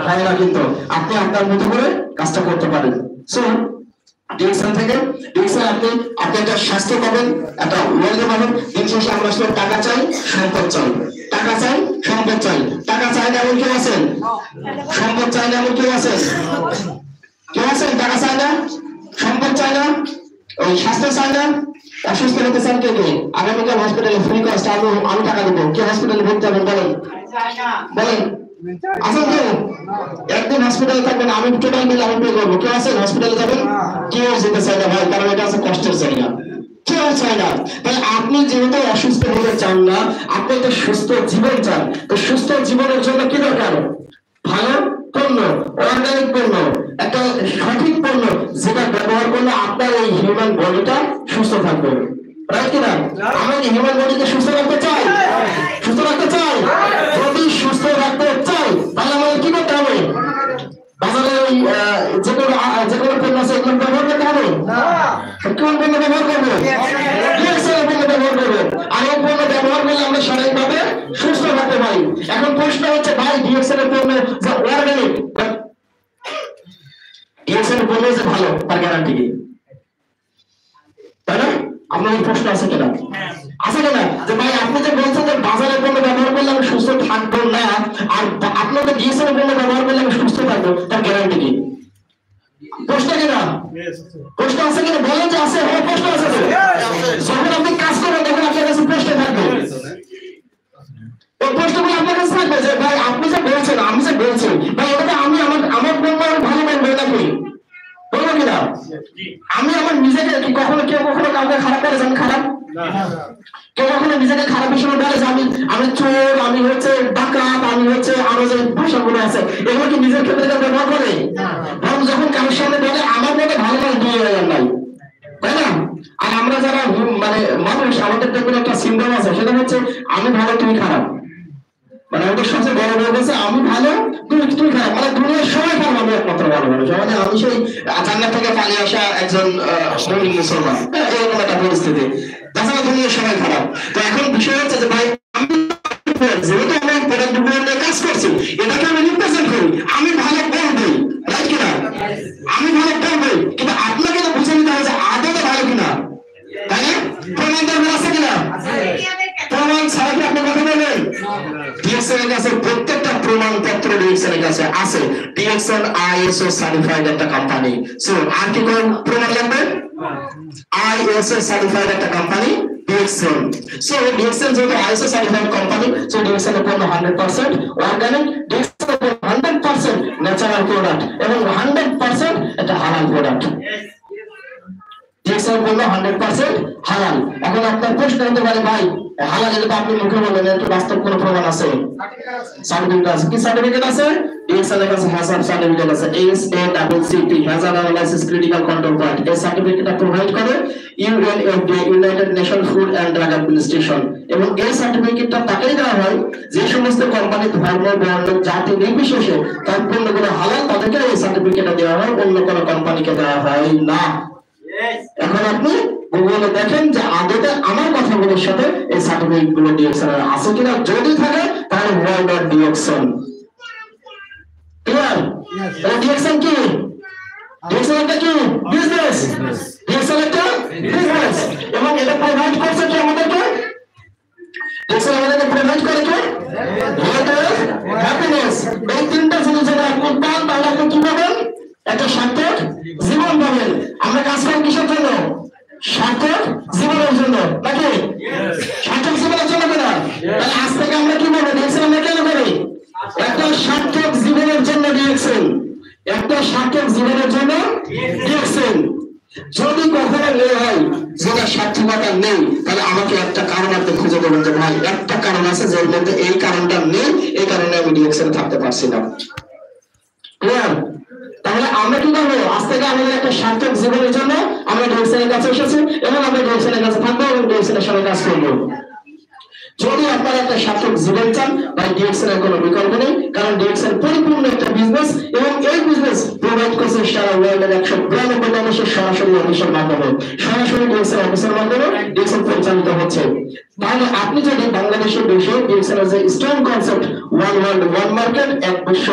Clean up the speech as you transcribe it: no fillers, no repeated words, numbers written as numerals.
হয় না, কিন্তু আপনি আপনার মতো করে কাজটা করতে পারেন। সো ডিএক্সএল থেকে ডিএক্সএল আপনি একটা স্বাস্থ্য পাবেন, একটা ওয়েলথ পাবেন। দিন শেষে আমরা আসলে টাকা চাই, সম্পদ চাই, টাকা চাই, সম্পদ চাই। টাকা চাই না এমন কেউ আছেন? সম্পদ চাই না এমন কেউ আছেন? কেউ আছেন টাকা চাই না, সম্পদ চাই না, ওই স্বাস্থ্য চাই না? অসুস্থ হতে চান কে কে? আগামীকাল হসপিটালে ফ্রি কস্ট আমি টাকা দেবো, কে হসপিটালে ভর্তি হবেন বলেন? বলেন আছেন কেউ? একদিন হসপিটালে থাকবেন, আমি টোটাল বিল আমি পে করবো। কেউ আছেন হসপিটালে যাবেন? কেউ যেতে চাই না ভাই, কারণ এটা আছে কষ্টের জায়গা, কেউ চায় না। তাই আপনি যেহেতু অসুস্থ হতে চান না, আপনি একটা সুস্থ জীবন চান, তো সুস্থ জীবনের জন্য কি দরকার? ভালো পণ্য, অর্গানিক পণ্য, একটা সঠিক পণ্য যেটা ব্যবহার করলে আপনার এই হিউম্যান বডিটা সুস্থ থাকবে। রাইট কিনা? আমি হিউম্যান বডিকে সুস্থ রাখতে চাই, সুস্থ রাখতে চাই। যদি সুস্থ রাখতে চাই তাহলে আমাদের কি করতে হবে? বাজারে ওই যে কোনো পণ্য আছে এগুলো ব্যবহার করতে হবে না। কোন পণ্য ব্যবহার করবো? ডিএক্সএল পণ্য ব্যবহার করবো। আর এই পণ্য ব্যবহার করলে আমরা শারীরিকভাবে সুস্থ থাকতে পারি। এখন প্রশ্ন হচ্ছে ভাই ডিএক্সএল এর পণ্য যে অর্গানিক, ডিএক্সএল এর পণ্য যে ভালো তার গ্যারান্টি কি? তাই না? আপনাদের প্রশ্ন আছে কিনা? আছে কিনা যে ভাই আপনি যে বলছেন যে বাজারের পণ্য ব্যবহার করলে আমি সুস্থ থাকবো না, আর আপনাদের ডিএক্সএল এর পণ্য ব্যবহার করলে আমি সুস্থ থাকবো, তার গ্যারান্টি কি? প্রশ্ন কিনা? প্রশ্ন আছে কিনা? বলেন যে আছে। হ্যাঁ প্রশ্ন আছে। যখন আপনি কাজ করবেন তখন আপনার কাছে প্রশ্ন থাকবে, ওই প্রশ্নগুলো আপনার কাছে থাকবে যে ভাই আপনি যে বলছেন, আমি যে বলছি ভাই এটা আমি আমার পণ্য ভালো মানবো নাকি? বলবো কিনা? আমি আমার নিজেকে কি কখনো কেউ কখনো কাউকে খারাপ করে আমি খারাপ? কেউ কখনো নিজেকে খারাপ হিসেবে বলে যে আমি চোর, আমি হচ্ছে ডাকাত, আমি হচ্ছে আরো যে ভাষাগুলো আছে এগুলো কি নিজের ক্ষেত্রে ব্যবহার করে? বরং যখন কারোর সামনে বলে আমার মধ্যে ভালো লাগে দিয়ে নাই, তাই না? আর আমরা যারা মানে মানুষ, আমাদের দেখবেন একটা সিম্বল আছে, সেটা হচ্ছে আমি ভালো তুমি খারাপ। মানে আমাদের সবচেয়ে বড় বড় বলছে আমি ভালো তুমি খারাপ, মানে দুনিয়ার সবাই খারাপ, আমি একমাত্র ভালো মানুষ। মানে আমি সেই জান্নাত থেকে পালিয়ে আসা একজন মুমিন মুসলমান, এরকম একটা পরিস্থিতি। তাছাড়া দুনিয়ার সবাই খারাপ। তো এখন বিষয় হচ্ছে যে ভাই আমি যেহেতু আমি প্রোডাক্ট ডেভেলপমেন্টে কাজ করছি, এটাকে আমি রিপ্রেজেন্ট করি, আমি ভালো বলবই, রাইট কিনা? আমি ভালো বলবই, কিন্তু আপনাকে তো বুঝে নিতে হবে যে আদতে ভালো কিনা, তাই না? প্রমাণ দরকার আছে কিনা? প্রমাণ ছাড়া কি আপনি কথা বলবেন? ডিএক্সএল এর কাছে প্রত্যেকটা প্রমাণপত্র ডিএক্সএল এর কাছে আছে। ডিএক্সএল আইএসও সার্টিফাইড একটা কোম্পানি। সো আর কি কোন প্রমাণ লাগবে? আইএসও সার্টিফাইড একটা কোম্পানি ডিএক্সএল। সো ডিএক্সএল যেহেতু ISO certified company, so DXL এর পণ্য 100% অর্গানিক, ডিএক্সএল এর 100% ন্যাচারাল প্রোডাক্ট এবং 100% একটা হালাল প্রোডাক্ট। ডিএক্সএল পণ্য 100% হালাল। এখন আপনার প্রশ্ন হতে পারে ভাই হালাল এটা আপনি মুখে বলেন, এর বাস্তব কোনো প্রমাণ আছে? সার্টিফিকেট আছে। কি সার্টিফিকেট আছে? ডিএক্সএল এর কাছে হ্যাজার্ড সার্টিফিকেট আছে, HACCP, hazard analysis critical control point. এই সার্টিফিকেটটা প্রোভাইড করে UNFDA, United Nation Food and Drug Administration. এবং এই সার্টিফিকেটটা তাকেই দেওয়া হয় যে সমস্ত কোম্পানি ধর্ম, বর্ণ, জাতি নির্বিশেষে তার পণ্যগুলো হালাল, তাদেরকে এই সার্টিফিকেটটা দেওয়া হয়, অন্য কোনো কোম্পানিকে দেওয়া হয় না। এখন আপনি গুগলে দেখেন যে আদতে আমার কথাগুলোর সাথে এই সার্টিফিকেট গুলো ডিএক্সএল এর আছে কিনা, যদি থাকে তাহলে ওয়ার্ল্ড অফ ডিএক্সএল। ক্লিয়ার? এই ডিএক্সএল কি? ডিএক্সএল একটা কি? বিজনেস। ডিএক্সএল একটা বিজনেস, এবং এটা প্রোভাইড করছে কি আমাদেরকে? ডিএক্সএল আমাদেরকে প্রোভাইড করে কি? Health, happiness. এই তিনটা জিনিস যদি আপনি পান তাহলে আপনি কি পাবেন? একটা সার্থক জীবন পাবেন। আমরা কাজ করি কিসের জন্য? সার্থক জীবনের জন্য, নাকি? সার্থক জীবনের জন্য কিনা? তাহলে আজ থেকে আমরা কি বলবো? ডিএক্সএল আমরা কেন করি? একটা সার্থক জীবনের জন্য ডিএক্সএল, একটা সার্থক জীবনের জন্য ডিএক্সএল। যদি কখনো নেই হয় যেটা সার্থকতা নেই, তাহলে আমাকে একটা কারণ আপনি খুঁজে দেবেন যে ভাই একটা কারণ আছে যার মধ্যে এই কারণটা নেই, এই কারণে আমি ডিএক্সএল থাকতে পারছি না। ক্লিয়ার? তাহলে আমরা কি করবো? আজ থেকে আমাদের একটা সার্থক জীবনের জন্য আমরা ডিএক্সএল এর কাছে এসেছি এবং আমরা ডিএক্সএল এর কাছে থাকবো এবং ডিএক্সএল এর সঙ্গে কাজ করবো। যদি আপনারা একটা সার্থক জীবন চান, তাই ডিএক্সএল এর কোনো বিকল্প নেই, কারণ ডিএক্সএল পরিপূর্ণ একটা বিজনেস এবং এই বিজনেস প্রোভাইড করছে সারা ওয়ার্ল্ডের 192 দেশের সরাসরি অফিসের মাধ্যমে, সরাসরি ডিএক্সএল অফিসের মাধ্যমে ডিএক্সএল পরিচালিত হচ্ছে। তাহলে আপনি যদি বাংলাদেশের দেশে ডিএক্সএল এর যে strong concept one world one market, এক বিশ্ব